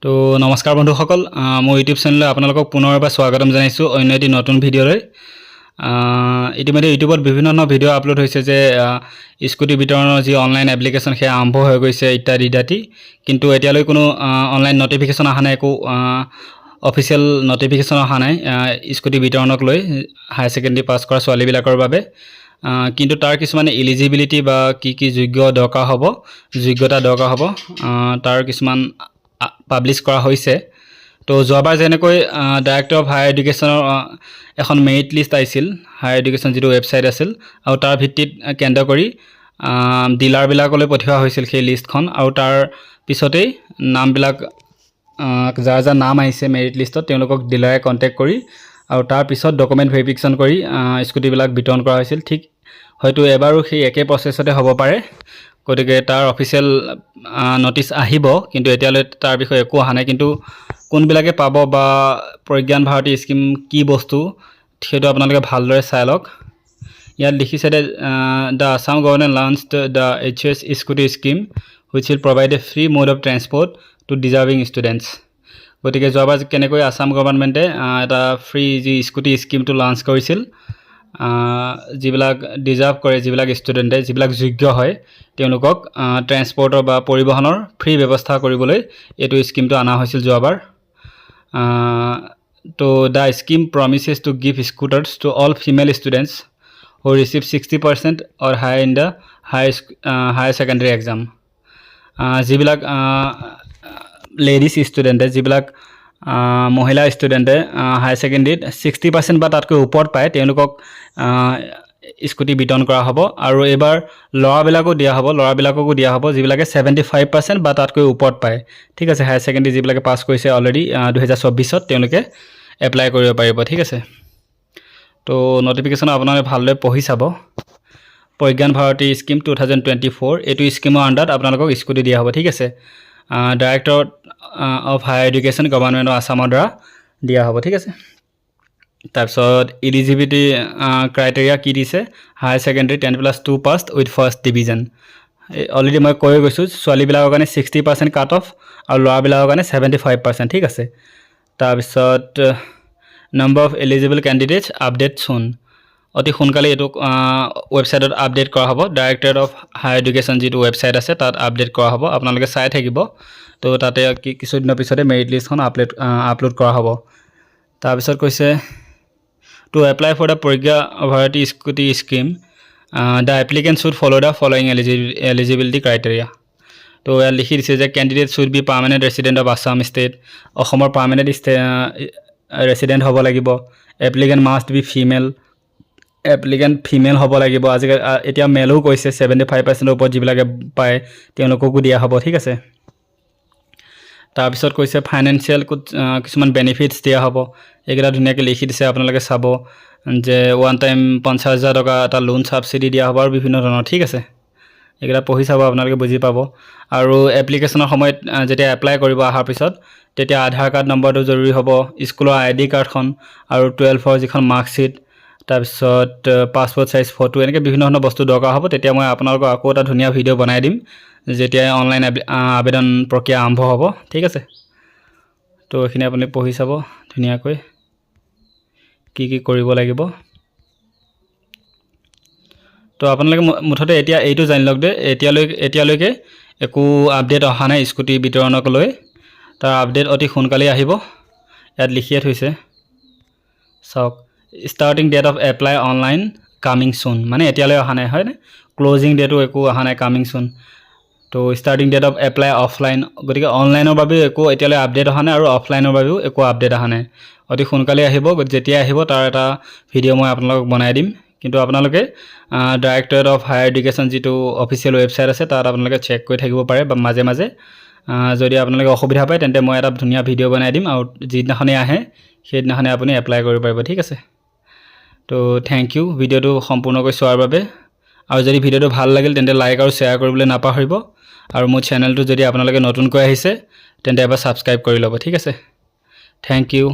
তো নমস্কাৰ বন্ধুসকল মোৰ ইউটিউব চেনেলে আপোনালোকক পুনৰ এবাৰ স্বাগতম জনাইছোঁ অন্য এটি নতুন ভিডিঅ'লৈ ইতিমধ্যে ইউটিউবত বিভিন্ন ধৰণৰ ভিডিঅ' আপলোড হৈছে যে স্কুটি বিতৰণৰ যি অনলাইন এপ্লিকেশ্যন সেয়া আৰম্ভ হৈ গৈছে ইত্যাদি ইত্যাদি কিন্তু এতিয়ালৈ কোনো অনলাইন নটিফিকেশ্যন অহা নাই একো অফিচিয়েল নটিফিকেশ্যন অহা নাই স্কুটি বিতৰণক লৈ হায়াৰ ছেকেণ্ডেৰী পাছ কৰা ছোৱালীবিলাকৰ বাবে কিন্তু তাৰ কিছুমান এলিজিবিলিটি বা কি যোগ্যতা দৰকাৰ হ'ব তাৰ কিছুমান পাব্লিছ কৰা হৈছে তো যোৱাবাৰ যেনেকৈ ডাইৰেক্টৰ অফ হায়াৰ এডুকেশ্যনৰ এখন মেৰিট লিষ্ট আহিছিল হায়াৰ এডুকেশ্যন যিটো ৱেবছাইট আছিল আৰু তাৰ ভিত্তিত কেন্দ্ৰ কৰি ডিলাৰবিলাকলৈ পঠিওৱা হৈছিল সেই লিষ্টখন আৰু তাৰ পিছতেই নামবিলাক যাৰ নাম আহিছে মেৰিট লিষ্টত তেওঁলোকক ডিলাৰে কণ্টেক্ট কৰি আৰু তাৰ পিছত ডকুমেণ্ট ভেৰিফিকেশ্যন কৰি স্কুটিবিলাক বিতৰণ কৰা হৈছিল ঠিক হয়তো এবাৰো সেই একে প্ৰচেছতে হ'ব পাৰে গতিকে তাৰ অফিচিয়েল নটিচ আহিব কিন্তু এতিয়ালৈ তাৰ বিষয়ে একো অহা নাই কিন্তু কোনবিলাকে পাব বা প্ৰজ্ঞান ভাৰতী স্কিম কি বস্তু সেইটো আপোনালোকে ভালদৰে চাই লওক ইয়াত লিখিছে যে the Assam government launched the HS scooty scheme which will provide a free mode of transport to deserving students গতিকে যোৱাবাৰ কেনেকৈ আছাম গভৰ্ণমেণ্টে এটা ফ্ৰী যি স্কুটি স্কিমটো লঞ্চ কৰিছিল যিবিলাক ডিজাৰ্ভ কৰে যিবিলাক ষ্টুডেণ্টে যিবিলাক যোগ্য হয় তেওঁলোকক ট্ৰেন্সপৰ্টৰ বা পৰিবহনৰ ফ্ৰী ব্যৱস্থা কৰিবলৈ এইটো স্কিমটো অনা হৈছিল যোৱাবাৰ তো the scheme promises to give scooters to all female students who receive 60% or higher in the higher secondary exam যিবিলাক লেডিজ ষ্টুডেণ্টে যিবিলাক মহিলা ষ্টুডেণ্টে হায়াৰ ছেকেণ্ডেৰীত 60% বা তাতকৈ ওপৰত পায় তেওঁলোকক স্কুটি বিতৰণ কৰা হ'ব আৰু এবাৰ ল'ৰাবিলাককো দিয়া হ'ব যিবিলাকে 75% বা তাতকৈ ওপৰত পায় ঠিক আছে হায়াৰ ছেকেণ্ডেৰী যিবিলাকে পাছ কৰিছে অলৰেডি 2024ত তেওঁলোকে এপ্লাই কৰিব পাৰিব ঠিক আছে তো নটিফিকেশ্যন আপোনালোকে ভালদৰে পঢ়ি চাব প্ৰজ্ঞান ভাৰতী স্কিম 2024 এইটো স্কিমৰ আণ্ডাৰত আপোনালোকক স্কুটি দিয়া হ'ব ঠিক আছে director of higher education government of আছামৰ দ্বাৰা দিয়া হ'ব ঠিক আছে তাৰপিছত এলিজিবিলিটি ক্ৰাইটেৰিয়া কি দিছে higher secondary 10+2 pass with first division already মই কৈ গৈছোঁ ছোৱালীবিলাকৰ কাৰণে 60% কাট অফ আৰু ল'ৰাবিলাকৰ কাৰণে 75% ঠিক আছে তাৰপিছত number of eligible candidates update চুন অতি সোনকালে এইটো ৱেবছাইটত আপডেট কৰা হ'ব ডাইৰেক্টৰেট অফ হায়াৰ এডুকেশ্যন যিটো ৱেবছাইট আছে তাত আপডেট কৰা হ'ব আপোনালোকে চাই থাকিব তো তাতে কিছুদিনৰ পিছতে মেৰিট লিষ্টখন আপলোড কৰা হ'ব তাৰপিছত কৈছে to apply for the Pragya Bharati Scooty scheme the applicant should follow' the following eligibility criteria তো ইয়াত লিখি দিছে যে candidate should be permanent resident of Assam state অসমৰ পাৰ্মানেণ্ট ৰেচিডেণ্ট হ'ব লাগিব এপ্লিকেণ্ট মাষ্ট বি ফিমেল হ'ব লাগিব আজিকালি এতিয়া মেলো কৈছে 75%ৰ ওপৰত যিবিলাকে পায় তেওঁলোককো দিয়া হ'ব ঠিক আছে তাৰপিছত কৈছে ফাইনেন্সিয়েল কিছুমান বেনিফিটছ দিয়া হ'ব এইকেইটা ধুনীয়াকৈ লিখি দিছে আপোনালোকে চাব যে ওৱান টাইম 50,000 টকা এটা লোন ছাবচিডি দিয়া হ'ব আৰু বিভিন্ন ধৰণৰ ঠিক আছে এইকেইটা পঢ়ি চাব আপোনালোকে বুজি পাব আৰু এপ্লিকেশ্যনৰ সময়ত যেতিয়া এপ্লাই কৰিব অহাৰ পিছত তেতিয়া আধাৰ কাৰ্ড নম্বৰটো জৰুৰী হ'ব স্কুলৰ ID কাৰ্ডখন আৰু 12ৰ যিখন মাৰ্কশ্বিট তাৰপিছত পাছপৰ্ট চাইজ ফটো এনেকৈ বিভিন্ন ধৰণৰ বস্তু দৰকাৰ হ'ব তেতিয়া মই আপোনালোকক আকৌ এটা ধুনীয়া ভিডিঅ' বনাই দিম যেতিয়া অনলাইন আবেদন প্ৰক্ৰিয়া আৰম্ভ হ'ব ঠিক আছে তো এইখিনি আপুনি পঢ়ি চাব ধুনীয়াকৈ কি কৰিব লাগিব তো আপোনালোকে মুঠতে এতিয়া এইটো জানি লওক যে এতিয়ালৈকে একো আপডেট অহা নাই স্কুটি বিতৰণক লৈ তাৰ আপডেট অতি সোনকালেই আহিব ইয়াত লিখিয়ে থৈছে চাওক starting date of apply online coming soon মানে এতিয়ালৈ অহা নাই হয়নে ক্লজিং ডেটো একো অহা নাই কামিং চুন তো starting date of apply offline গতিকে অনলাইনৰ বাবেও একো এতিয়ালৈ আপডেট অহা নাই আৰু অফলাইনৰ বাবেও একো আপডেট অহা নাই অতি সোনকালে আহিব যেতিয়া আহিব তাৰ এটা ভিডিঅ' মই আপোনালোকক বনাই দিম কিন্তু আপোনালোকে ডাইৰেক্টৰেট অফ হায়াৰ এডুকেশ্যন যিটো অফিচিয়েল ৱেবছাইট আছে তাত আপোনালোকে চেক কৰি থাকিব পাৰে বা মাজে মাজে যদি আপোনালোকে অসুবিধা পায় তেন্তে মই এটা ধুনীয়া ভিডিঅ' বনাই দিম আৰু যিদিনাখনেই আহে সেইদিনাখনে আপুনি এপ্লাই কৰিব পাৰিব ঠিক আছে তো থেংক ইউ ভিডিঅ'টো সম্পূৰ্ণকৈ চোৱাৰ বাবে আৰু যদি ভিডিঅ'টো ভাল লাগিল তেন্তে লাইক আৰু শ্বেয়াৰ কৰিবলৈ নাপাহৰিব আৰু মোৰ চেনেলটো যদি আপোনালোকে নতুনকৈ আহিছে তেন্তে এবাৰ ছাবস্ক্ৰাইব কৰি ল'ব ঠিক আছে থেংক ইউ